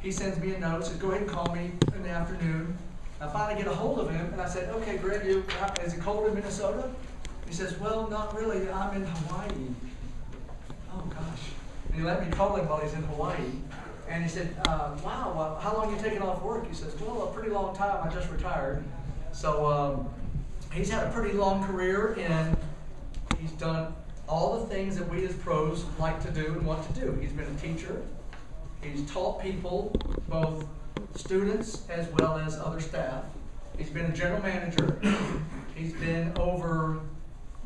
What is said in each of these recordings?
he sends me a note, says, go ahead and call me in the afternoon. I finally get a hold of him, and I said, okay, Greg, is it cold in Minnesota? He says, well, not really. I'm in Hawaii. Oh, gosh. And he let me call him while he's in Hawaii. And he said, wow, well, how long are you taking off work? He says, well, a pretty long time. I just retired. So he's had a pretty long career, and he's done all the things that we as pros like to do and want to do. He's been a teacher. He's taught people, both students as well as other staff. He's been a general manager. He's been over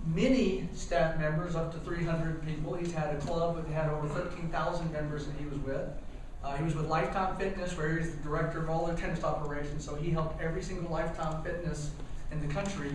many staff members, up to 300 people. He's had a club that had over 13,000 members that he was with. He was with Lifetime Fitness, where he's the director of all their tennis operations, so he helped every single Lifetime Fitness in the country.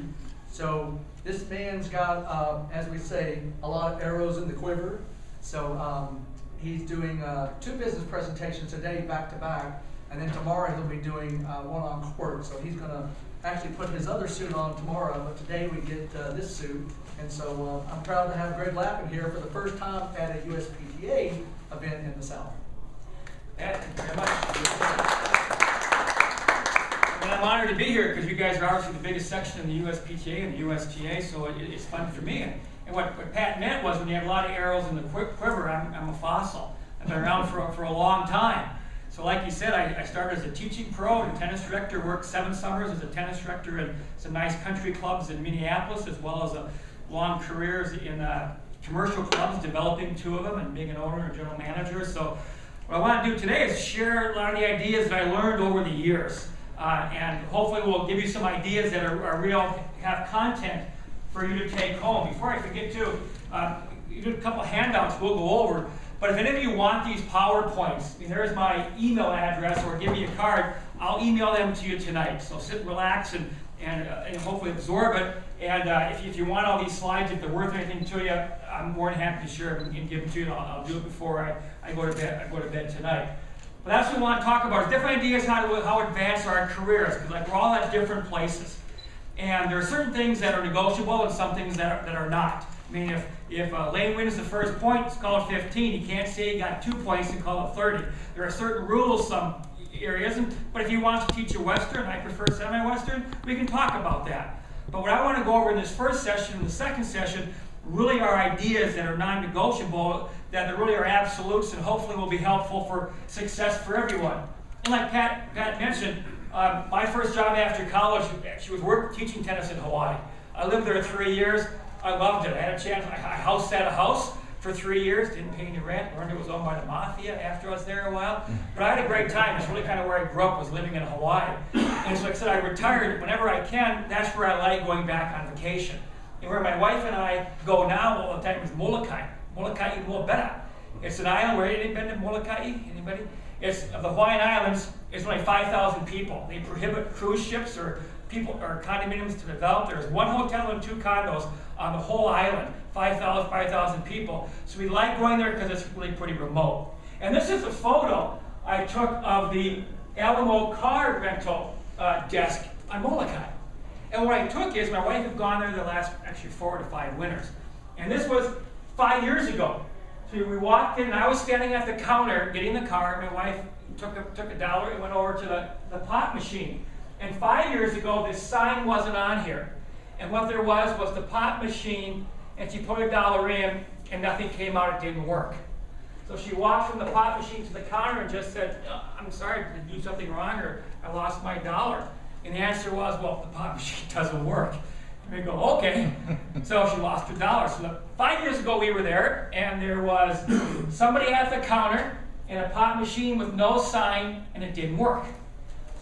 So this man's got, as we say, a lot of arrows in the quiver. So he's doing 2 business presentations today, back to back, and then tomorrow he'll be doing one on court. So he's going to actually put his other suit on tomorrow, but today we get this suit. And so I'm proud to have Greg Lappin here for the first time at a USPTA event in the South. Thank you very much. And I'm honored to be here because you guys are obviously the biggest section in the USPTA and the USTA, so it's fun for me. And what Pat meant was when you have a lot of arrows in the quiver, I'm a fossil. I've been around for a long time. So like you said, I started as a teaching pro and tennis director, worked 7 summers as a tennis director in some nice country clubs in Minneapolis, as well as a long careers in commercial clubs, developing 2 of them and being an owner and general manager. So what I want to do today is share a lot of the ideas that I learned over the years. And hopefully we'll give you some ideas that are real, have content for you to take home. Before I forget to, you did a couple handouts we'll go over. But if any of you want these PowerPoints, there's my email address, or give me a card. I'll email them to you tonight. So sit, relax, and hopefully absorb it. And if you want all these slides, if they're worth anything to you, I'm more than happy to share them and give them to you. And I'll do it before I go to bed. I go to bed tonight. But that's what we want to talk about: is different ideas how to advance our careers, because like we're all at different places, and there are certain things that are negotiable and some things that are not. I mean, if Lane wins the first point, it's called 15. You can't say he got 2 points and call it 30. There are certain rules, some areas, but if he wants to teach a Western, I prefer semi-Western, we can talk about that. But what I want to go over in this first session and the second session really are ideas that are non-negotiable, that really are absolutes, and hopefully will be helpful for success for everyone. And like Pat mentioned, my first job after college actually was teaching tennis in Hawaii. I lived there 3 years. I loved it. I had a chance. I house sat a house for 3 years, didn't pay any rent, learned it was owned by the mafia after I was there a while. But I had a great time. It's really kind of where I grew up, was living in Hawaii. And so like I said, I retired. Whenever I can, that's where I like going back on vacation. And where my wife and I go now all the time is Molokai. Molokai Moabera. It's an island where, anybody been to Molokai? Anybody? It's of the Hawaiian Islands. It's only 5,000 people. They prohibit cruise ships or condominiums to develop. There's 1 hotel and 2 condos on the whole island. 5,000 people. So we like going there because it's really pretty remote. And this is a photo I took of the Alamo car rental desk on Molokai. And what I took is, my wife had gone there the last, actually 4 to 5 winters. And this was 5 years ago. So we walked in, and I was standing at the counter getting the car. My wife took $1 and went over to the pot machine. And 5 years ago, this sign wasn't on here. And what there was the pot machine, and she put $1 in, and nothing came out, it didn't work. So she walked from the pot machine to the counter and just said, I'm sorry, did I do something wrong, or I lost my $1? And the answer was, well, the pot machine doesn't work. And we go, okay. So she lost her $1. So 5 years ago we were there, and there was somebody at the counter and a pot machine with no sign, and it didn't work.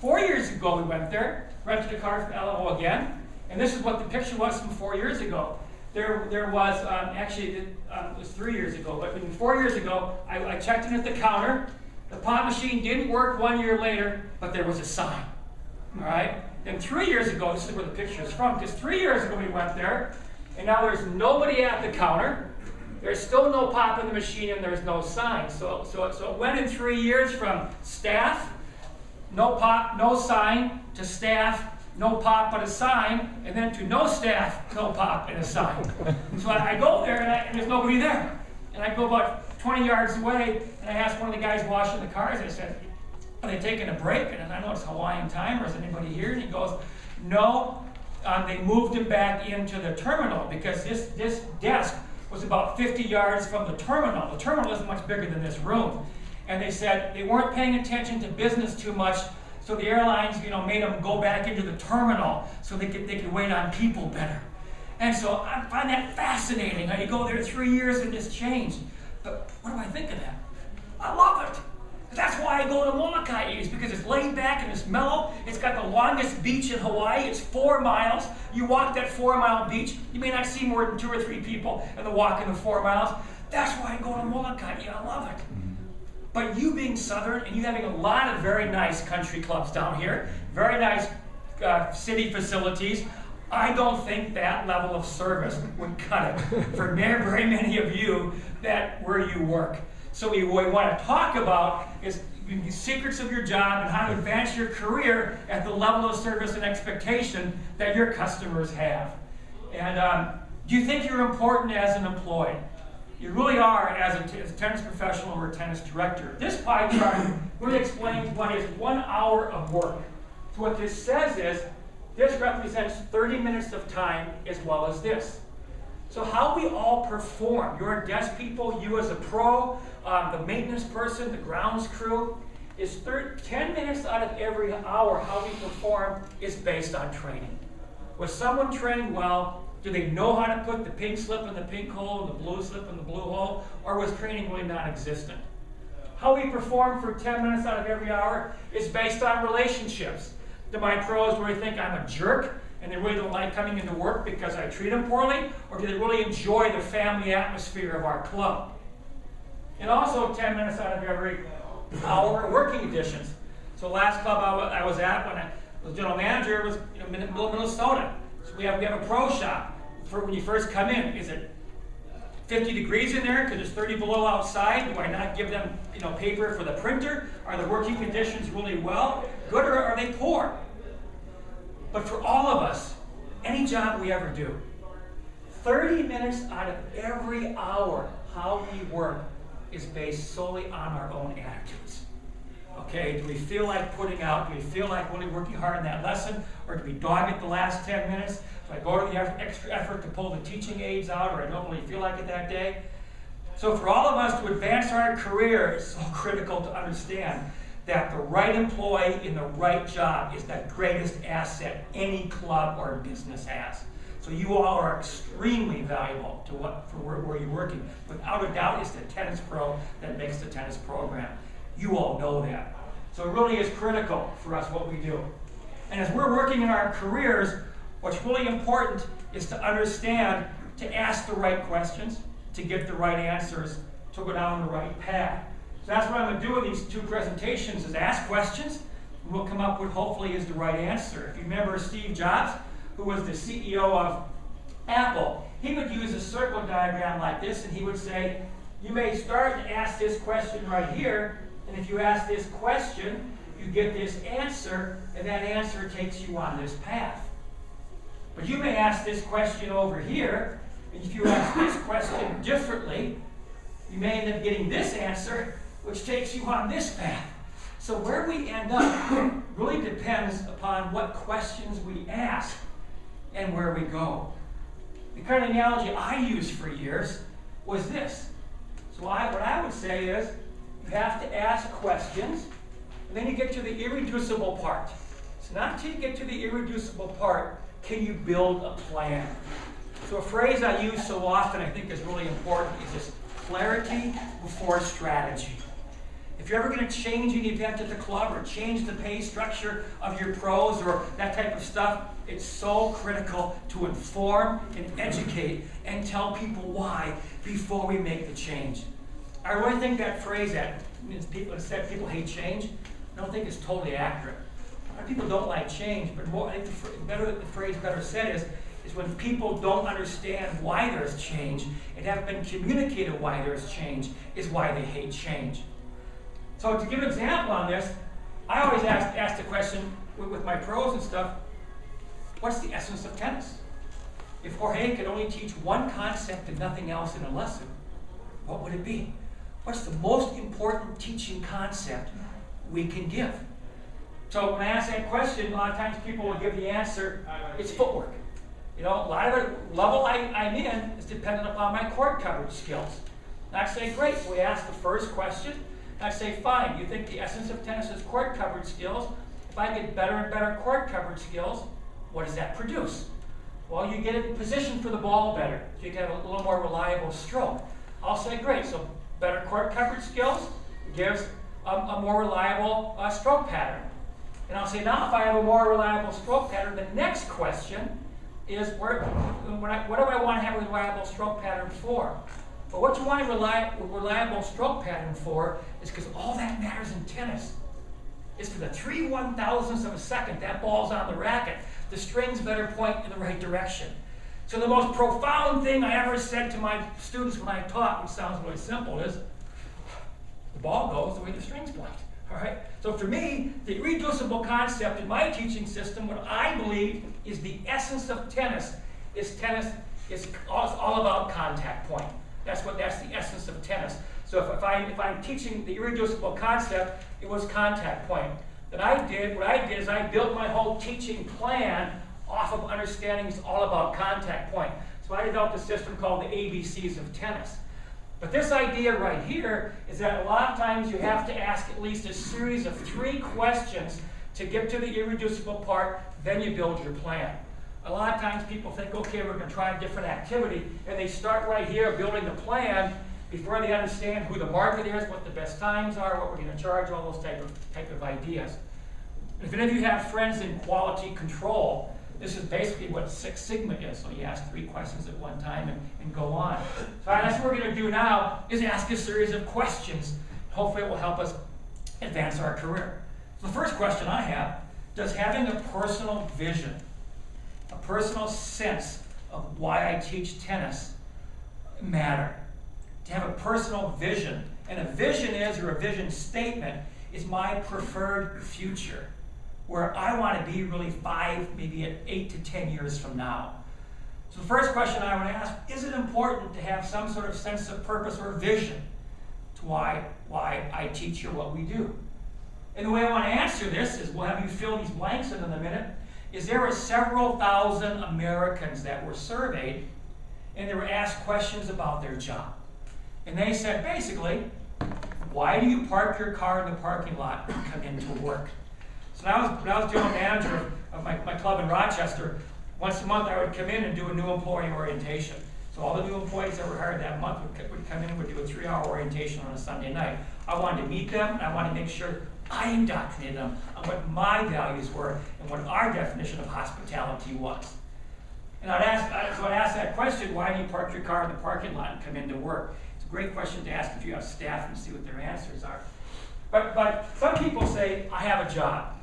4 years ago we went there, rented a car from Alamo again, and this is what the picture was from 4 years ago. There was, it was 3 years ago, but 4 years ago, I checked in at the counter. The pot machine didn't work 1 year later, but there was a sign. All right? Then 3 years ago, this is where the picture is from, because 3 years ago we went there, and now there's nobody at the counter. There's still no pop in the machine, and there's no sign. So it went in 3 years from staff, no pop, no sign, to staff, no pop but a sign, and then to no staff, no pop and a sign. So I go there, and there's nobody there. And I go about 20 yards away, and I asked one of the guys washing the cars, I said, are they taking a break? And I know it's Hawaiian time, or is anybody here? And he goes, no, they moved him back into the terminal because this desk was about 50 yards from the terminal. The terminal isn't much bigger than this room. And they said they weren't paying attention to business too much, so the airlines, made them go back into the terminal so they could wait on people better. And so I find that fascinating, how you go there 3 years and it's changed. But what do I think of that? I love it. That's why I go to Molokai, is because it's laid back and it's mellow. It's got the longest beach in Hawaii. It's 4 miles. You walk that 4-mile beach, you may not see more than 2 or 3 people in the walk in the 4 miles. That's why I go to Molokai. I love it. But you being Southern and you having a lot of very nice country clubs down here, very nice city facilities, I don't think that level of service would cut it for very many of you where you work. So what we want to talk about is the secrets of your job and how to advance your career at the level of service and expectation that your customers have. And do you think you're important as an employee? You really are as a tennis professional or a tennis director. This pie chart really explains what is 1 hour of work. So what this says is, this represents 30 minutes of time as well as this. So how we all perform, your desk people, you as a pro, the maintenance person, the grounds crew, is 10 minutes out of every hour how we perform is based on training. Was someone trained well? Do they know how to put the pink slip in the pink hole and the blue slip in the blue hole? Or was training really non-existent? How we perform for 10 minutes out of every hour is based on relationships. Do my pros really think I'm a jerk and they really don't like coming into work because I treat them poorly? Or do they really enjoy the family atmosphere of our club? And also 10 minutes out of every hour are working conditions. So last club I was at when I was general manager was Minnesota. So we have a pro shop. For when you first come in, is it 50 degrees in there because it's 30 below outside? Do I not give them paper for the printer? Are the working conditions really good, or are they poor? But for all of us, any job we ever do, 30 minutes out of every hour how we work is based solely on our own attitudes. Okay, do we feel like putting out? Do we feel like really working hard in that lesson? Or do we dog it the last 10 minutes? Do I go to the extra effort to pull the teaching aids out, or I don't really feel like it that day? So for all of us to advance our career, it's so critical to understand that the right employee in the right job is the greatest asset any club or business has. So you all are extremely valuable to where you're working. Without a doubt, it's the tennis pro that makes the tennis program. You all know that. So it really is critical for us what we do. And as we're working in our careers, what's really important is to understand, to ask the right questions, to get the right answers, to go down the right path. So that's what I'm going to do in these 2 presentations, is ask questions, and we'll come up with hopefully is the right answer. If you remember Steve Jobs, who was the CEO of Apple, he would use a circle diagram like this, and he would say, you may start and ask this question right here, and if you ask this question, you get this answer, and that answer takes you on this path. But you may ask this question over here, and if you ask this question differently, you may end up getting this answer, which takes you on this path. So where we end up really depends upon what questions we ask and where we go. The kind of analogy I used for years was this. So what I would say is, you have to ask questions, and then you get to the irreducible part. So not until you get to the irreducible part can you build a plan. So a phrase I use so often I think is really important is this: clarity before strategy. If you're ever going to change an event at the club or change the pay structure of your pros or that type of stuff, it's so critical to inform and educate and tell people why before we make the change. I really think that phrase that people hate change, I don't think it's totally accurate. A lot of people don't like change, but more, I think the phrase better said is when people don't understand why there's change and haven't been communicated why there's change is why they hate change. So to give an example on this, I always ask the question with my pros and stuff, what's the essence of tennis? If Jorge could only teach one concept and nothing else in a lesson, what would it be? What's the most important teaching concept we can give. So when I ask that question, a lot of times people will give the answer, it's footwork. You know, a lot of the level I'm in is dependent upon my court coverage skills. And I say, great, so we ask the first question. And I say, fine, you think the essence of tennis is court coverage skills. If I get better and better court coverage skills, what does that produce? Well, you get in position for the ball better. So you get a little more reliable stroke. I'll say, great, so better court coverage skills gives a more reliable stroke pattern. And I'll say, now if I have a more reliable stroke pattern, the next question is, what do I want to have a reliable stroke pattern for? But what you want a reliable stroke pattern for is because all that matters in tennis is for the 3/1000ths of a second that ball's on the racket, the strings better point in the right direction. So the most profound thing I ever said to my students when I taught, which sounds really simple, is the ball goes the way the strings point. All right? So for me, the irreducible concept in my teaching system, what I believe is the essence of tennis is all about contact point. That's the essence of tennis. So if I'm teaching the irreducible concept, it was contact point. What I did is I built my whole teaching plan off of understanding it's all about contact point. So I developed a system called the ABCs of tennis. But this idea right here is that a lot of times you have to ask at least a series of 3 questions to get to the irreducible part, then you build your plan. A lot of times people think, okay, we're going to try a different activity, and they start right here building the plan before they understand who the market is, what the best times are, what we're going to charge, all those type of ideas. If any of you have friends in quality control, this is basically what Six Sigma is. So you ask 3 questions at one time and go on. So that's what we're going to do now, is ask a series of questions. Hopefully it will help us advance our career. So the first question I have, does having a personal vision, a personal sense of why I teach tennis matter? To have a personal vision. And a vision or a vision statement, is my preferred future, where I want to be really 5, maybe 8 to 10 years from now. So the first question I would ask, is it important to have some sort of sense of purpose or vision to why I teach or what we do? And the way I want to answer this is, we'll have you fill these blanks in a minute, is there were several thousand Americans that were surveyed, and they were asked questions about their job. And they said, basically, why do you park your car in the parking lot and come into work? So when I was general manager of my club in Rochester, once a month I would come in and do a new employee orientation. So all the new employees that were hired that month would come in and would do a 3-hour orientation on a Sunday night. I wanted to meet them, and I wanted to make sure I indoctrinated them on what my values were and what our definition of hospitality was. And I'd ask that question, why do you park your car in the parking lot and come into work? It's a great question to ask if you have staff and see what their answers are. But some people say, I have a job.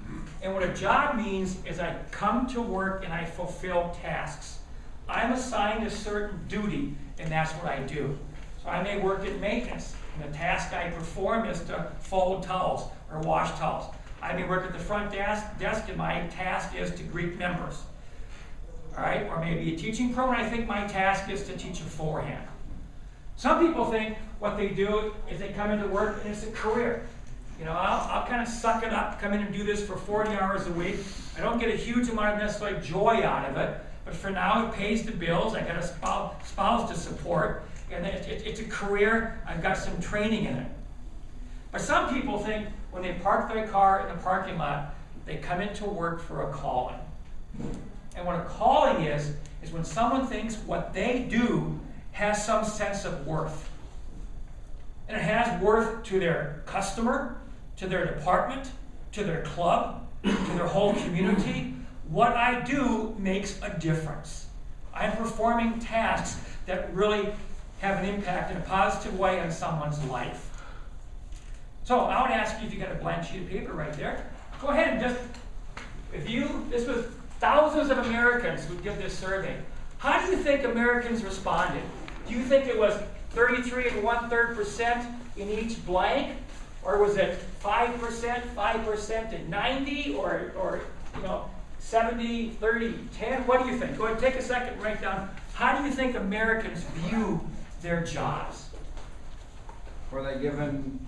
And what a job means is I come to work and I fulfill tasks. I'm assigned a certain duty, and that's what I do. So I may work in maintenance, and the task I perform is to fold towels or wash towels. I may work at the front desk, and my task is to greet members. All right? Or maybe a teaching program, I think my task is to teach a forehand. Some people think what they do is they come into work and it's a career. You know, I'll kind of suck it up, come in and do this for 40 hours a week. I don't get a huge amount of necessarily joy out of it, but for now it pays the bills. I got a spouse to support, and it's a career. I've got some training in it. But some people think when they park their car in the parking lot, they come into work for a calling. And what a calling is when someone thinks what they do has some sense of worth. And it has worth to their customer, to their department, to their club, to their whole community. What I do makes a difference. I'm performing tasks that really have an impact in a positive way on someone's life. So I would ask you, if you got a blank sheet of paper right there, go ahead and this was thousands of Americans who did this survey. How do you think Americans responded? Do you think it was 33 1/3% in each blank? Or was it 5%, 5% and 90, or 70, 30, 10? What do you think? Go ahead, take a second and write down, how do you think Americans view their jobs? Were they given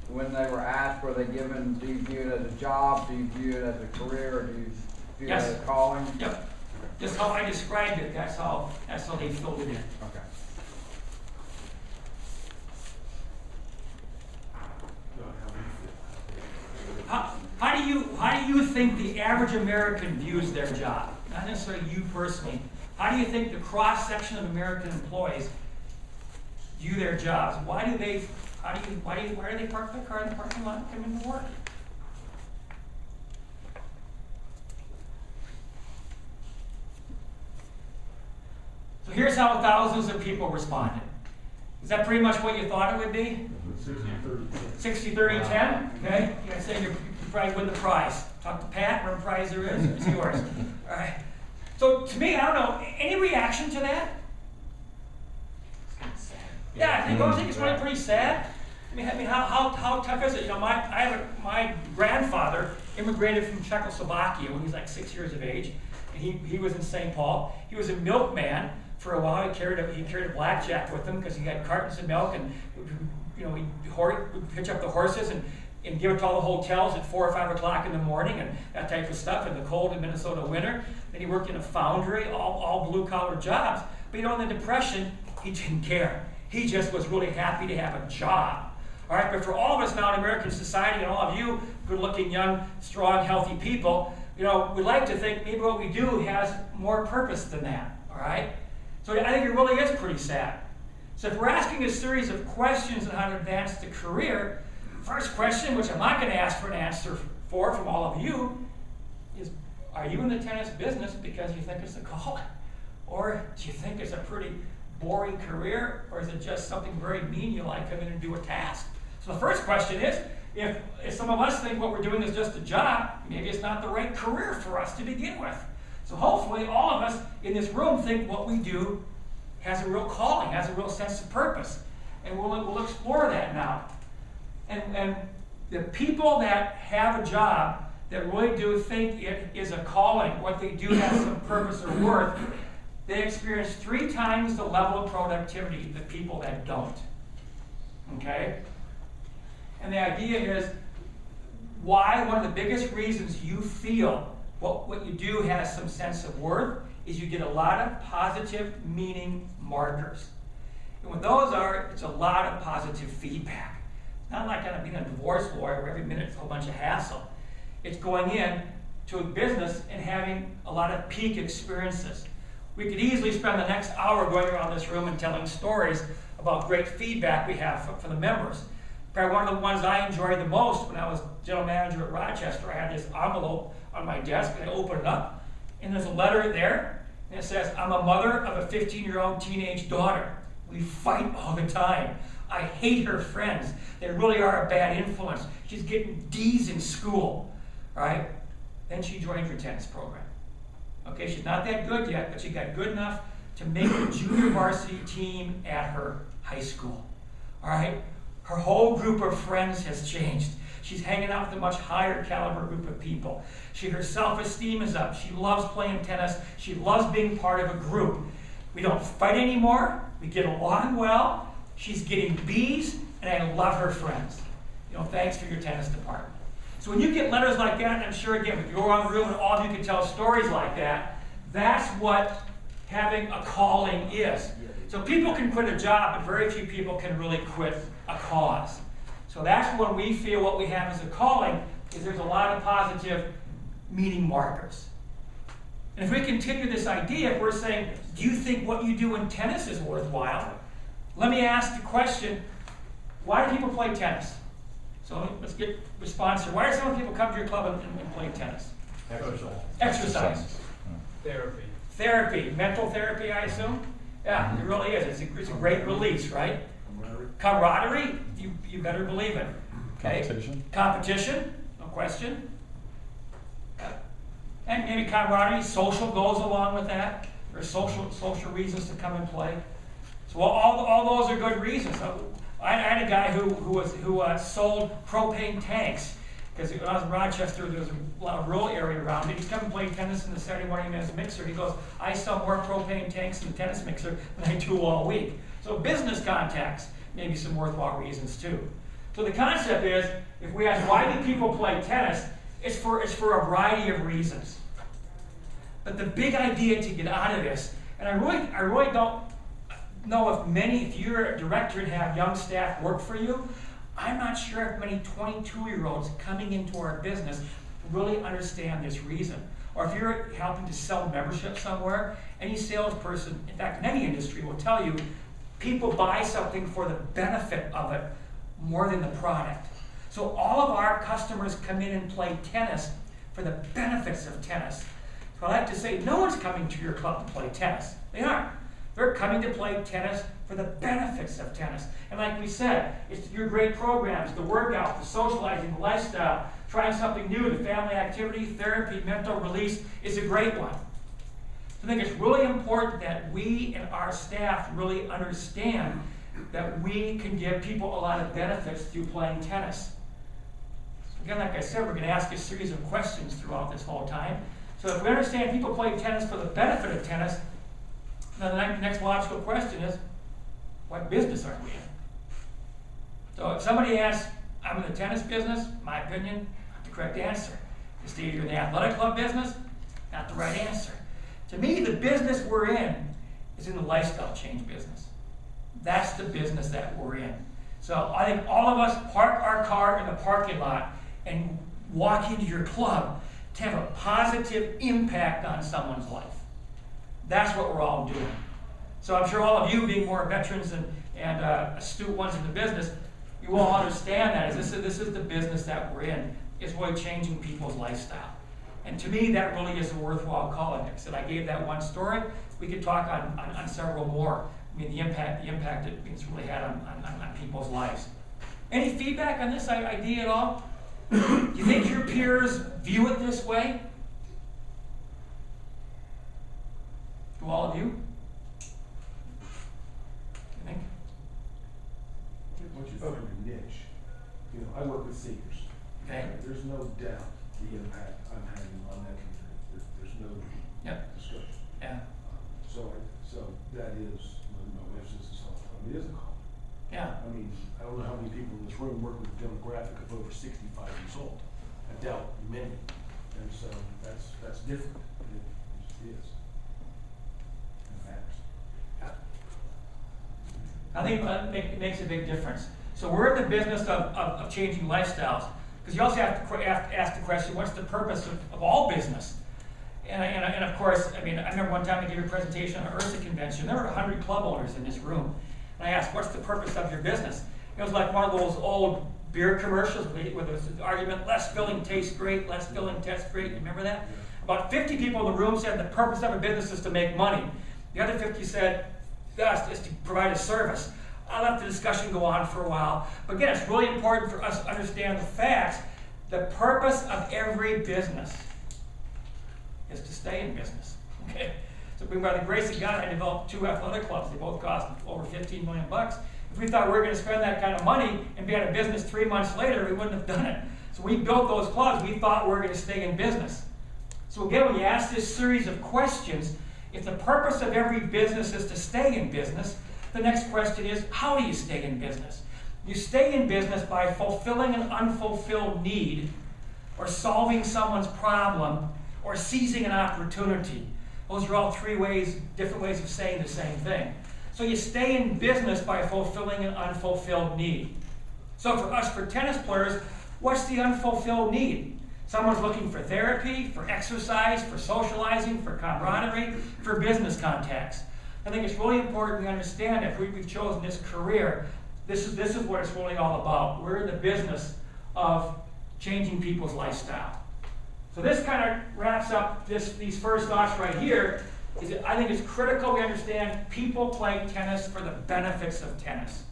when they were asked, were they given, do you view it as a job, do you view it as a career, or do you view Yes. it as a calling? Yep. Just how I described it, that's how they filled it in. Okay. How do you think the average American views their job? Not necessarily you personally. How do you think the cross-section of American employees view their jobs? Why do they park their car in the parking lot and come into work? So here's how thousands of people responded. Is that pretty much what you thought it would be? 60-30-10? Okay? You guys say you probably win the prize. Talk to Pat, whatever prize there is, it's yours. All right. So to me, I don't know, any reaction to that? Yeah, I think it's really pretty sad. I mean, how tough is it? You know, my grandfather immigrated from Czechoslovakia when he was like 6 years of age, and he was in St. Paul. He was a milkman for a while. He carried a blackjack with him because he had cartons of milk, and he'd hitch up the horses and give it to all the hotels at 4 or 5 o'clock in the morning and that type of stuff in the cold in Minnesota winter. Then he worked in a foundry, all blue-collar jobs. But in the Depression, he didn't care. He just was really happy to have a job. All right, but for all of us now in American society, and all of you good-looking, young, strong, healthy people, we like to think maybe what we do has more purpose than that. All right? So I think it really is pretty sad. So if we're asking a series of questions on how to advance the career, first question, which I'm not going to ask for an answer from all of you, is are you in the tennis business because you think it's a calling? Or do you think it's a pretty boring career? Or is it just something very mean you like, come in and do a task? So the first question is, if some of us think what we're doing is just a job, maybe it's not the right career for us to begin with. So hopefully all of us in this room think what we do has a real calling, has a real sense of purpose. And we'll explore that now. And the people that have a job that really do think it is a calling, what they do has some purpose or worth, they experience 3 times the level of productivity the people that don't. Okay? And the idea is why one of the biggest reasons you feel what you do has some sense of worth is you get a lot of positive meaning markers. And what those are, it's a lot of positive feedback. Not like being a divorce lawyer where every minute's a whole bunch of hassle. It's going in to a business and having a lot of peak experiences. We could easily spend the next hour going around this room and telling stories about great feedback we have for the members. Probably one of the ones I enjoyed the most when I was general manager at Rochester, I had this envelope on my desk, and I open it up, and there's a letter there, and it says, I'm a mother of a 15-year-old teenage daughter. We fight all the time. I hate her friends. They really are a bad influence. She's getting D's in school, right? Then she joined your tennis program. Okay, she's not that good yet, but she got good enough to make the junior varsity team at her high school, all right? Her whole group of friends has changed. She's hanging out with a much higher caliber group of people. Her self-esteem is up. She loves playing tennis. She loves being part of a group. We don't fight anymore. We get along well. She's getting B's, and I love her friends. Thanks for your tennis department. So when you get letters like that, and I'm sure again, if you're on the room and all of you can tell stories like that, that's what having a calling is. So people can quit a job, but very few people can really quit a cause. So that's when we feel what we have as a calling is there's a lot of positive meaning markers. And if we continue this idea, if we're saying, do you think what you do in tennis is worthwhile? Let me ask the question, why do people play tennis? So let's get response here. Why do some people come to your club and play tennis? Exercise. Therapy. Mental therapy, I assume? Yeah, it really is. It's a great release, right? Camaraderie, you better believe it. Okay. Competition, no question. And maybe camaraderie, social goes along with that. There's social reasons to come and play. So all those are good reasons. I had a guy who sold propane tanks because when I was in Rochester, there was a lot of rural area around it. He'd come and play tennis in the Saturday morning in his mixer. He goes, I sell more propane tanks in the tennis mixer than I do all week. So business contacts, maybe some worthwhile reasons too. So the concept is, if we ask why do people play tennis, it's for a variety of reasons. But the big idea to get out of this, and I really don't know if you're a director and have young staff work for you, I'm not sure if many 22-year-olds coming into our business really understand this reason. Or if you're helping to sell membership somewhere, any salesperson, in fact, in any industry, will tell you people buy something for the benefit of it more than the product. So all of our customers come in and play tennis for the benefits of tennis. So I like to say, no one's coming to your club to play tennis. They aren't. They're coming to play tennis for the benefits of tennis. And like we said, it's your great programs, the workout, the socializing, the lifestyle, trying something new, the family activity, therapy, mental release is a great one. I think it's really important that we and our staff really understand that we can give people a lot of benefits through playing tennis. Again, like I said, we're going to ask a series of questions throughout this whole time. So if we understand people play tennis for the benefit of tennis, then the next logical question is, what business are we in? So if somebody asks, I'm in the tennis business, my opinion, not the correct answer. If you're in the athletic club business, not the right answer. To me, the business we're in is in the lifestyle change business. That's the business that we're in. So I think all of us park our car in the parking lot and walk into your club to have a positive impact on someone's life. That's what we're all doing. So I'm sure all of you, being more veterans and astute ones in the business, you all understand that. This is the business that we're in. It's really changing people's lifestyle. And to me, that really is a worthwhile calling. Like I said, I gave that one story. We could talk on several more. I mean, the impact it's really had on people's lives. Any feedback on this idea at all? Do you think your peers view it this way? Do all of you? You think? Once you find your niche, I work with seniors. Okay. There's no doubt the impact I'm having on that community. There's no discussion. Yeah. So that is, my wife says this all the time, it is a calling. Yeah. I mean, I don't know how many people in this room work with a demographic of over 65 years old. I doubt many. And so that's different. It just is. It matters. I think it makes a big difference. So we're in the business of changing lifestyles, because you also have to ask the question, what's the purpose of all business? And of course, I mean, I remember one time I gave a presentation on an URSA convention. There were 100 club owners in this room. And I asked, what's the purpose of your business? It was like one of those old beer commercials where there's the argument, less filling tastes great, less filling tastes great. You remember that? About 50 people in the room said the purpose of a business is to make money. The other 50 said, yes, it's to provide a service. I'll let the discussion go on for a while. But again, it's really important for us to understand the facts. The purpose of every business is to stay in business. Okay? So by the grace of God, I developed 2 athletic clubs. They both cost over $15 million. If we thought we were going to spend that kind of money and be out of business 3 months later, we wouldn't have done it. So we built those clubs. We thought we were going to stay in business. So again, when you ask this series of questions, if the purpose of every business is to stay in business, the next question is, how do you stay in business? You stay in business by fulfilling an unfulfilled need, or solving someone's problem, or seizing an opportunity. Those are all 3 different ways of saying the same thing. So you stay in business by fulfilling an unfulfilled need. So for us, for tennis players, what's the unfulfilled need? Someone's looking for therapy, for exercise, for socializing, for camaraderie, for business contacts. I think it's really important we understand that if we've chosen this career, this is what it's really all about. We're in the business of changing people's lifestyle. So this kind of wraps up these first thoughts right here. I think it's critical we understand people play tennis for the benefits of tennis.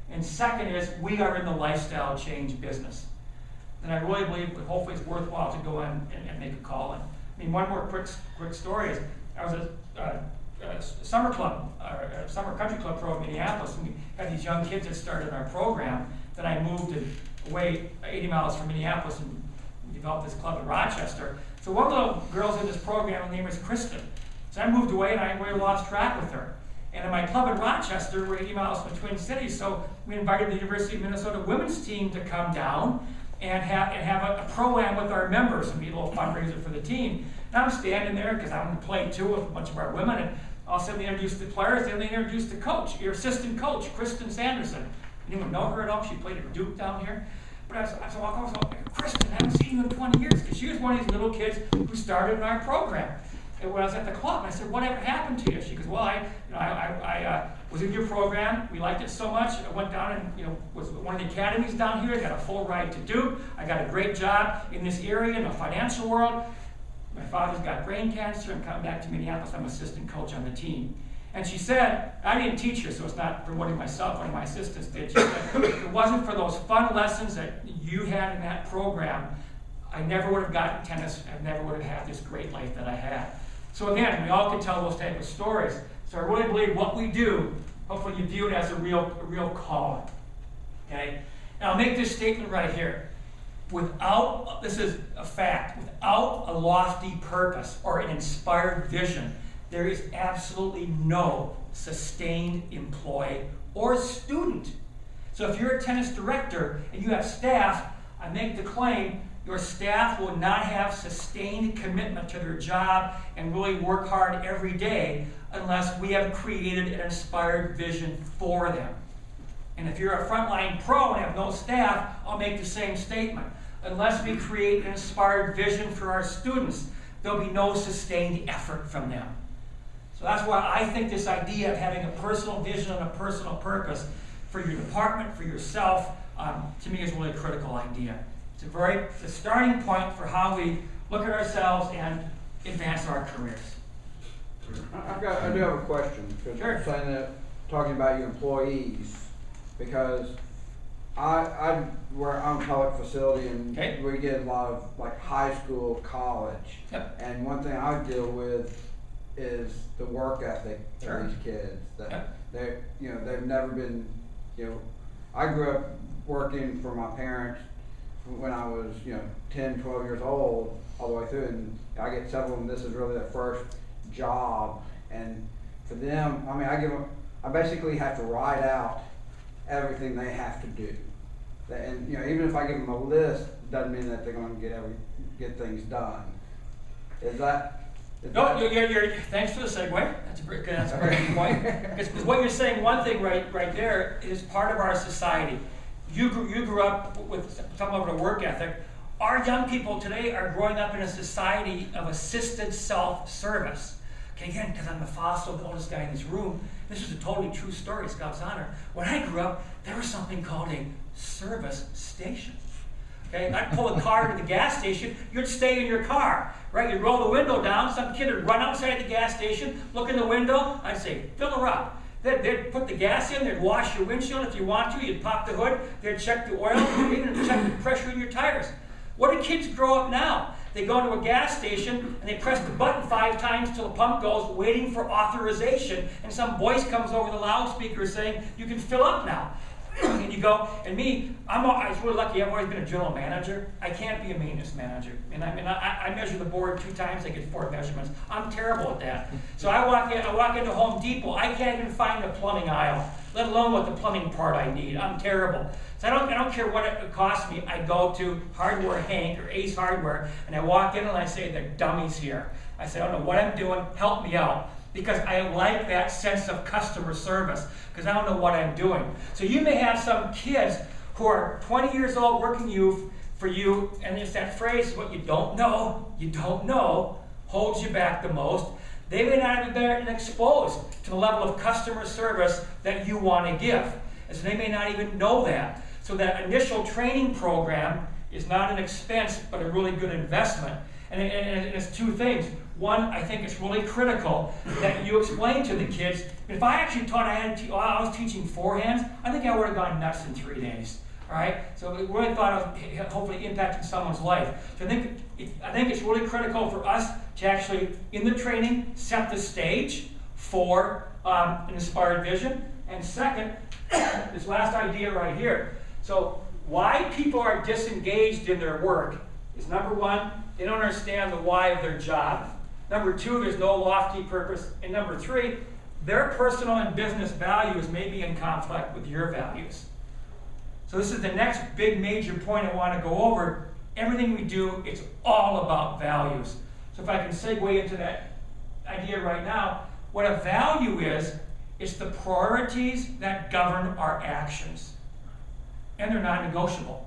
And second is, we are in the lifestyle change business. And I really believe, hopefully it's worthwhile to go in and make a call. And I mean, one more quick story is, I was at a summer club, a summer country club pro in Minneapolis, and we had these young kids that started our program. Then I moved away 80 miles from Minneapolis and developed this club in Rochester. So one of the girls in this program, her name is Kristen. So I moved away and I really lost track with her. And in my club in Rochester, we're 80 miles from the Twin Cities, so we invited the University of Minnesota women's team to come down and have a pro-am with our members and be a little fundraiser for the team. And I'm standing there because I'm going to play too with a bunch of our women, and all of a sudden they introduced the players, then they introduced the coach, your assistant coach, Kristen Sanderson. You didn't even know her at all. She played at Duke down here. But I was walking over, Kristen, I haven't seen you in 20 years, because she was one of these little kids who started in our program. And when I was at the club, I said, whatever happened to you? She goes, well, I was in your program. We liked it so much. I went down and was one of the academies down here. I got a full ride to Duke. I got a great job in this area in the financial world. My father's got brain cancer and coming back to Minneapolis. I'm assistant coach on the team. And she said, I didn't teach her, so it's not promoting myself, one of my assistants did. She said, if it wasn't for those fun lessons that you had in that program, I never would have gotten tennis. I never would have had this great life that I had. So again, we all can tell those type of stories. So I really believe what we do, hopefully you view it as a real calling. Okay? Now I'll make this statement right here. Without, this is a fact, without a lofty purpose or an inspired vision, there is absolutely no sustained employee or student. So if you're a tennis director and you have staff, I make the claim your staff will not have sustained commitment to their job and really work hard every day unless we have created an inspired vision for them. And if you're a frontline pro and have no staff, I'll make the same statement. Unless we create an inspired vision for our students, there'll be no sustained effort from them. So that's why I think this idea of having a personal vision and a personal purpose for your department, for yourself, to me is really a critical idea. It's a starting point for how we look at ourselves and advance our careers. I do have a question, because Sure. you're saying that, talking about your employees, because I'm a public facility, and Okay. we get a lot of like high school, college, Yep. and one thing I deal with is the work ethic Sure. of these kids. That Yep. they've never been, I grew up working for my parents when I was 10, 12 years old, all the way through, and I get several of them, this is really their first job, and for them, I basically have to write out everything they have to do. And even if I give them a list, doesn't mean that they're going to get things done. No, you're thanks for the segue. That's a very good point. Because what you're saying, one thing right there is part of our society. You grew up with some of a work ethic. Our young people today are growing up in a society of assisted self-service. Okay, again, because I'm the fossil, the oldest guy in this room, this is a totally true story, Scout's honor. When I grew up, there was something called a service station. Okay, I'd pull a car to the gas station, you'd stay in your car, right? You'd roll the window down, some kid would run outside the gas station, look in the window, I'd say, fill her up. They'd put the gas in, they'd wash your windshield if you want to, you'd pop the hood, they'd check the oil, even check the pressure in your tires. What do kids grow up now? They go to a gas station and they press the button 5 times till the pump goes, waiting for authorization, and some voice comes over the loudspeaker saying, you can fill up now. And you go, and me, I was really lucky, I've always been a general manager. I can't be a maintenance manager. And I measure the board 2 times, I get 4 measurements. I'm terrible at that. So I walk into Home Depot, I can't even find the plumbing aisle, let alone what the plumbing part I need. I'm terrible. So I don't care what it costs me. I go to Hardware Hank or Ace Hardware, and I walk in and I say, they're dummies here. I say, I don't know what I'm doing, help me out. Because I like that sense of customer service, because I don't know what I'm doing. So you may have some kids who are 20 years old working for you, and it's that phrase, what you don't know, holds you back the most. They may not have been exposed to the level of customer service that you want to give. And so they may not even know that. So that initial training program is not an expense, but a really good investment. And it's 2 things. One, I think it's really critical that you explain to the kids. If I actually taught I was teaching forehands, I think I would have gone nuts in 3 days. All right? So we really thought of hopefully impacting someone's life. So I think it's really critical for us to actually, in the training, set the stage for an inspired vision. And second, this last idea right here. So why people are disengaged in their work is, number 1, they don't understand the why of their job. Number 2, there's no lofty purpose. And number 3, their personal and business values may be in conflict with your values. So this is the next big major point I want to go over. Everything we do, it's all about values. So if I can segue into that idea right now, what a value is, it's the priorities that govern our actions. And they're non-negotiable.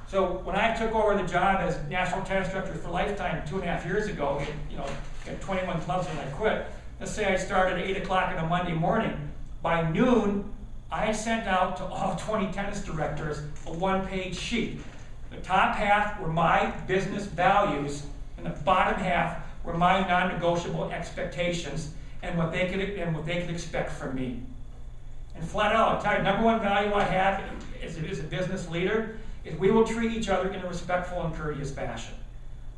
So when I took over the job as National Tennis Director for Lifetime 2.5 years ago, got 21 clubs when I quit. Let's say I started at 8 o'clock on a Monday morning. By noon, I sent out to all 20 tennis directors a one-page sheet. The top half were my business values, and the bottom half were my non-negotiable expectations and what they could expect from me. And flat out, I'll tell you, number one value I have as a business leader is we will treat each other in a respectful and courteous fashion.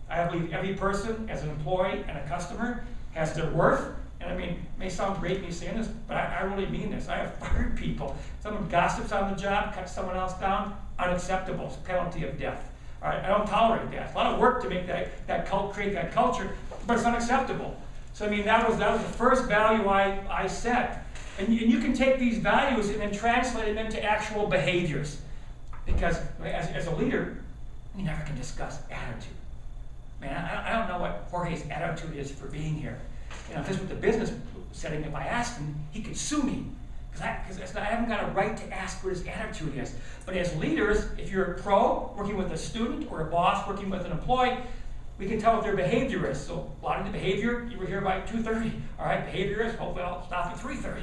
I believe every person, as an employee and a customer, has their worth. And I mean, it may sound great me saying this, but I really mean this. I have fired people. Someone gossips on the job, cuts someone else down, unacceptable. It's a penalty of death. All right, I don't tolerate that. It's a lot of work to make create that culture, but it's unacceptable. So I mean, that was the first value I set. And you can take these values and then translate them into actual behaviors. Because as a leader, you never can discuss attitude. Man, I don't know what Jorge's attitude is for being here. If this was the business setting, if I asked him, he could sue me. Because I haven't got a right to ask what his attitude is. But as leaders, if you're a pro working with a student or a boss working with an employee, we can tell what their behavior is. So a lot of the behavior, you were here by 2:30. All right, behavior is, hopefully I'll stop at 3:30.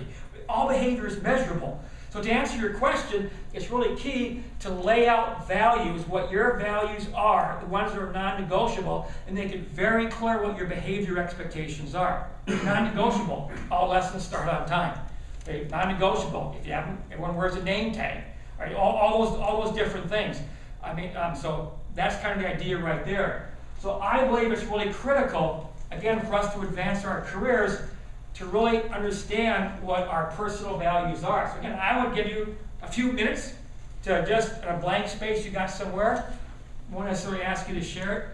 All behavior is measurable. So to answer your question, it's really key to lay out values, what your values are, the ones that are non-negotiable, and make it very clear what your behavior expectations are. Non-negotiable, all lessons start on time. Okay? Non-negotiable, if you haven't, everyone wears a name tag. Right? All those different things. I mean, so that's kind of the idea right there. So I believe it's really critical, again, for us to advance our careers, to really understand what our personal values are. So again, I would give you a few minutes to just, in a blank space you got somewhere, I won't necessarily ask you to share it,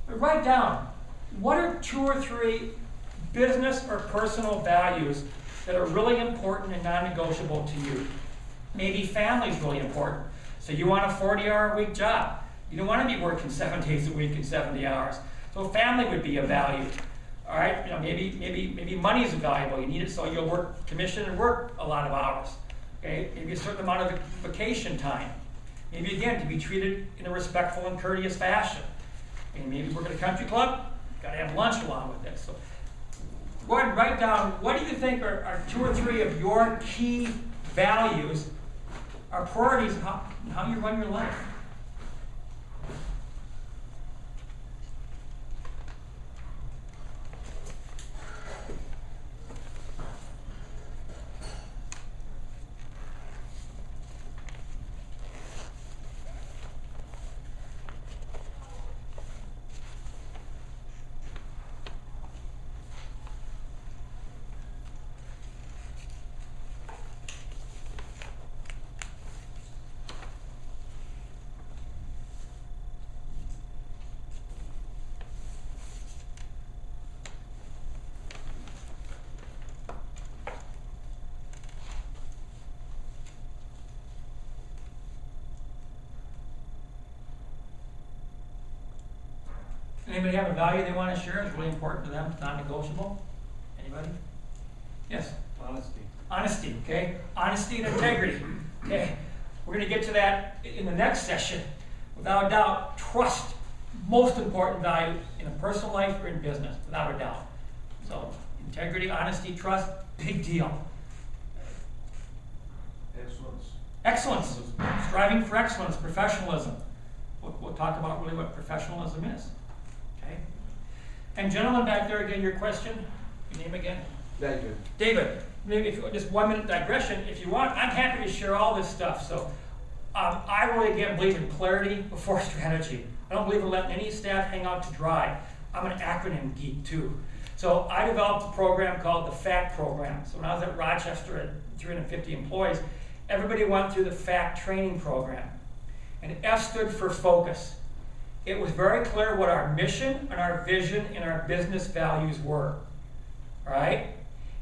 but write down, what are 2 or 3 business or personal values that are really important and non-negotiable to you? Maybe family is really important. So you want a 40-hour-a-week job. You don't want to be working 7 days a week and 70 hours. So family would be a value. All right, maybe money is valuable. You need it so you'll work commission and work a lot of hours. Okay, maybe a certain amount of vacation time. Maybe again to be treated in a respectful and courteous fashion. And maybe work at a country club. Got to have lunch along with this. So go ahead and write down, what do you think are 2 or 3 of your key values, are priorities, how you run your life. Anybody have a value they want to share? It's really important to them. It's non-negotiable. Anybody? Yes? Honesty. Honesty, okay? Honesty and integrity. Okay. We're going to get to that in the next session. Without a doubt, trust, most important value in a personal life or in business, without a doubt. So, integrity, honesty, trust, big deal. Excellence. Excellence. Striving for excellence, professionalism. We'll talk about really what professionalism is. Okay. And gentlemen back there, again, your question, your name again? David. David, maybe if you, just 1 minute digression, if you want, I'm happy to share all this stuff. So I really, again, believe in clarity before strategy. I don't believe in letting any staff hang out to dry. I'm an acronym geek too. So I developed a program called the FACT program. So when I was at Rochester at 350 employees, everybody went through the FACT training program. And F stood for focus. It was very clear what our mission and our vision and our business values were, right?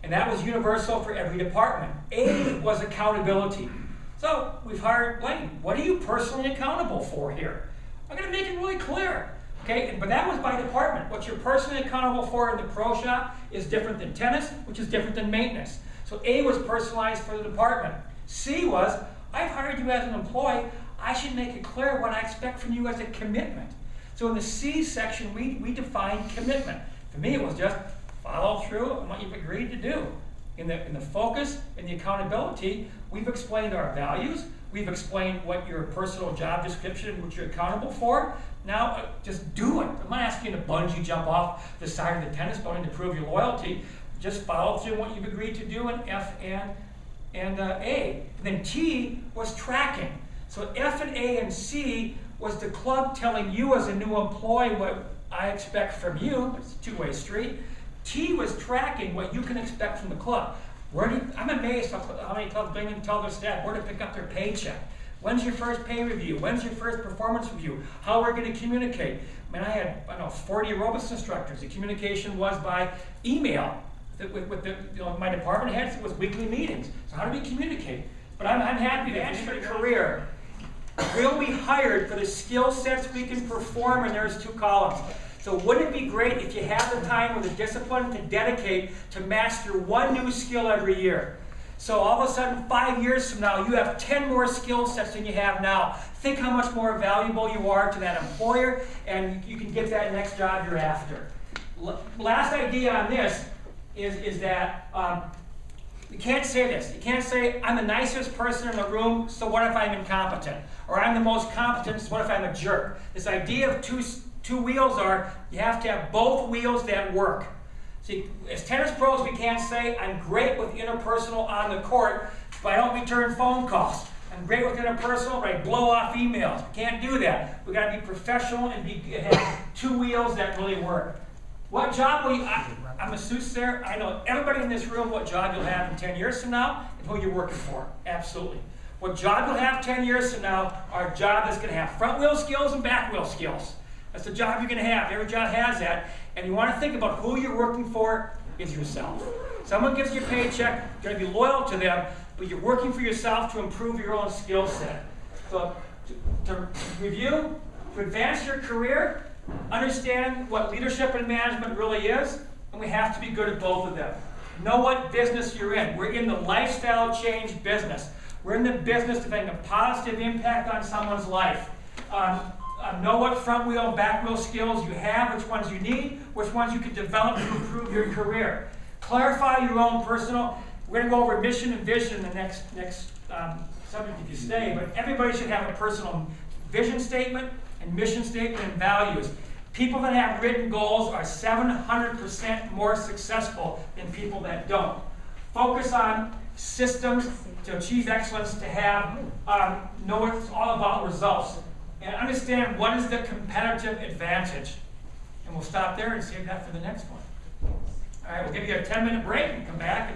And that was universal for every department. A was accountability. So we've hired Blaine. What are you personally accountable for here? I'm going to make it really clear. Okay, but that was by department. What you're personally accountable for in the pro shop is different than tennis, which is different than maintenance. So A was personalized for the department. C was, I've hired you as an employee. I should make it clear what I expect from you as a commitment. So in the C section, we defined commitment. For me, it was just follow through on what you've agreed to do. In the focus and the accountability, we've explained our values. We've explained what your personal job description, what you're accountable for. Now, just do it. I'm not asking you to bungee jump off the side of the tennis building to prove your loyalty. Just follow through what you've agreed to do in F and A. And then T was tracking. So F and A and C was the club telling you as a new employee what I expect from you. It's a two-way street. T was tracking what you can expect from the club. I'm amazed how many clubs don't even tell their staff where to pick up their paycheck. When's your first pay review? When's your first performance review? How we're going to communicate. I mean, I had 40 aerobics instructors. The communication was by email with my department heads. It was weekly meetings. So how do we communicate? But I'm happy to answer the career. Will be hired for the skill sets we can perform, and there's 2 columns. So wouldn't it be great if you have the time or the discipline to dedicate to master 1 new skill every year? So all of a sudden, 5 years from now, you have 10 more skill sets than you have now. Think how much more valuable you are to that employer, and you can get that next job you're after. Last idea on this is that you can't say this. You can't say, I'm the nicest person in the room, so what if I'm incompetent? Or I'm the most competent, so what if I'm a jerk? This idea of two wheels are, you have to have both wheels that work. See, as tennis pros, we can't say, I'm great with interpersonal on the court, but I don't return phone calls. I'm great with interpersonal, but I blow off emails. We can't do that. We've got to be professional and have 2 wheels that really work. What job will you, I'm a soothsayer. I know everybody in this room what job you'll have in 10 years from now and who you're working for. Absolutely. What job you'll have 10 years from now are a job that's going to have front wheel skills and back wheel skills. That's the job you're going to have. Every job has that. And you want to think about who you're working for is yourself. Someone gives you a paycheck, you're going to be loyal to them, but you're working for yourself to improve your own skill set. So to review, to advance your career, understand what leadership and management really is, and we have to be good at both of them. Know what business you're in. We're in the lifestyle change business. We're in the business of having a positive impact on someone's life. Know what front wheel and back wheel skills you have, which ones you need, which ones you can develop to improve your career. Clarify your own personal. We're going to go over mission and vision in the next subject if you stay, but everybody should have a personal vision statement and mission statement and values. People that have written goals are 700% more successful than people that don't. Focus on systems to achieve excellence, to have, know it's all about results. And understand what is the competitive advantage. And we'll stop there and save that for the next one. All right, we'll give you a 10-minute break and come back.